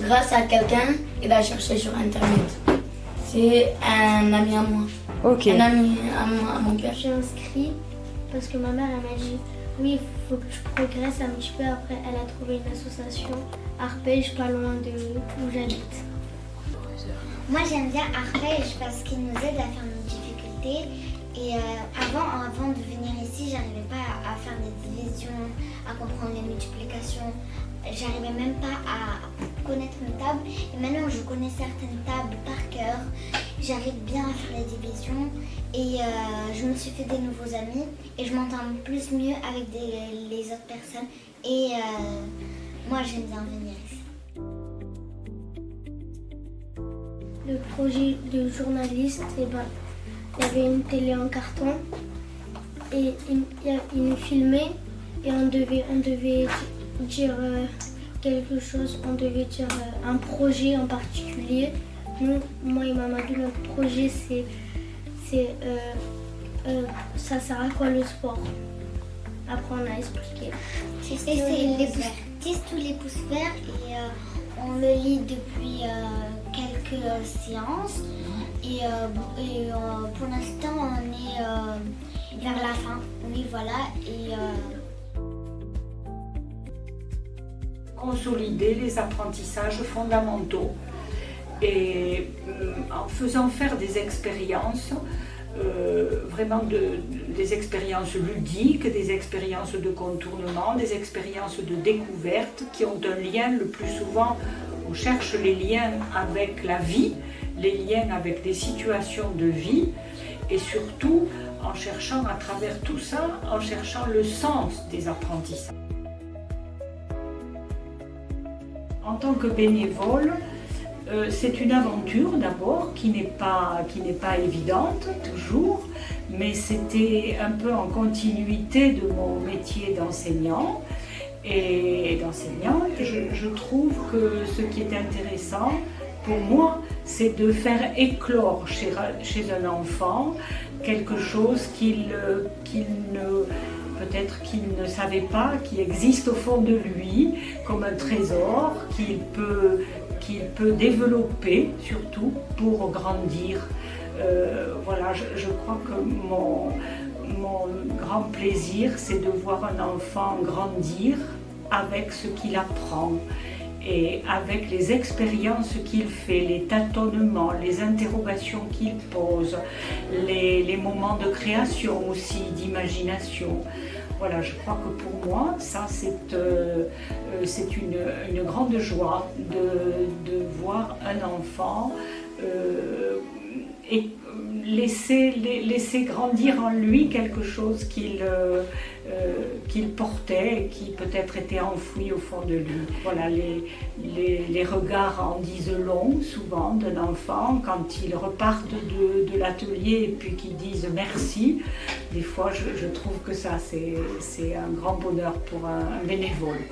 grâce à quelqu'un, il a cherché sur internet. C'est un ami à moi. Ok. Un ami à mon père. J'ai inscrit parce que ma mère elle m'a dit oui, il faut que je progresse un petit peu. Après, elle a trouvé une association Arpège pas loin de où j'habite. Moi j'aime bien Arpège parce qu'il nous aide à faire nos difficultés. Et avant de venir ici, j'arrivais pas à faire des divisions, à comprendre les multiplications. J'arrivais même pas à connaître une table. Et maintenant je connais certaines tables par cœur. J'arrive bien à faire les divisions. Et je me suis fait des nouveaux amis. Et je m'entends plus mieux avec les autres personnes. Et moi j'aime bien venir ici. Le projet de journaliste, il y avait une télé en carton et il nous filmait et on devait dire quelque chose, on devait dire un projet en particulier. Nous, moi et Mamadou, notre projet ça sert à quoi le sport? Après on a expliqué. Tisse tous les pouces verts et on le lit depuis quelques séances et pour l'instant on est vers la fin. Oui voilà et consolider les apprentissages fondamentaux et en faisant faire des expériences, vraiment des expériences ludiques, des expériences de contournement, des expériences de découverte qui ont un lien le plus souvent. On cherche les liens avec la vie, les liens avec des situations de vie et surtout en cherchant à travers tout ça, en cherchant le sens des apprentissages. En tant que bénévole, c'est une aventure d'abord qui n'est pas évidente toujours, mais c'était un peu en continuité de mon métier d'enseignant. Et d'enseignante, je trouve que ce qui est intéressant pour moi, c'est de faire éclore chez un enfant quelque chose peut-être qu'il ne savait pas, qui existe au fond de lui, comme un trésor qu'il peut développer surtout pour grandir. Voilà, je crois que mon grand plaisir, c'est de voir un enfant grandir avec ce qu'il apprend et avec les expériences qu'il fait, les tâtonnements, les interrogations qu'il pose, les moments de création aussi, d'imagination. Voilà, je crois que pour moi, ça c'est une grande joie de voir un enfant et laisser grandir en lui quelque chose qu'il portait et qui peut-être était enfoui au fond de lui. Voilà, les regards en disent long souvent d'un enfant quand ils repartent de l'atelier et puis qu'ils disent merci. Des fois je trouve que ça c'est un grand bonheur pour un bénévole.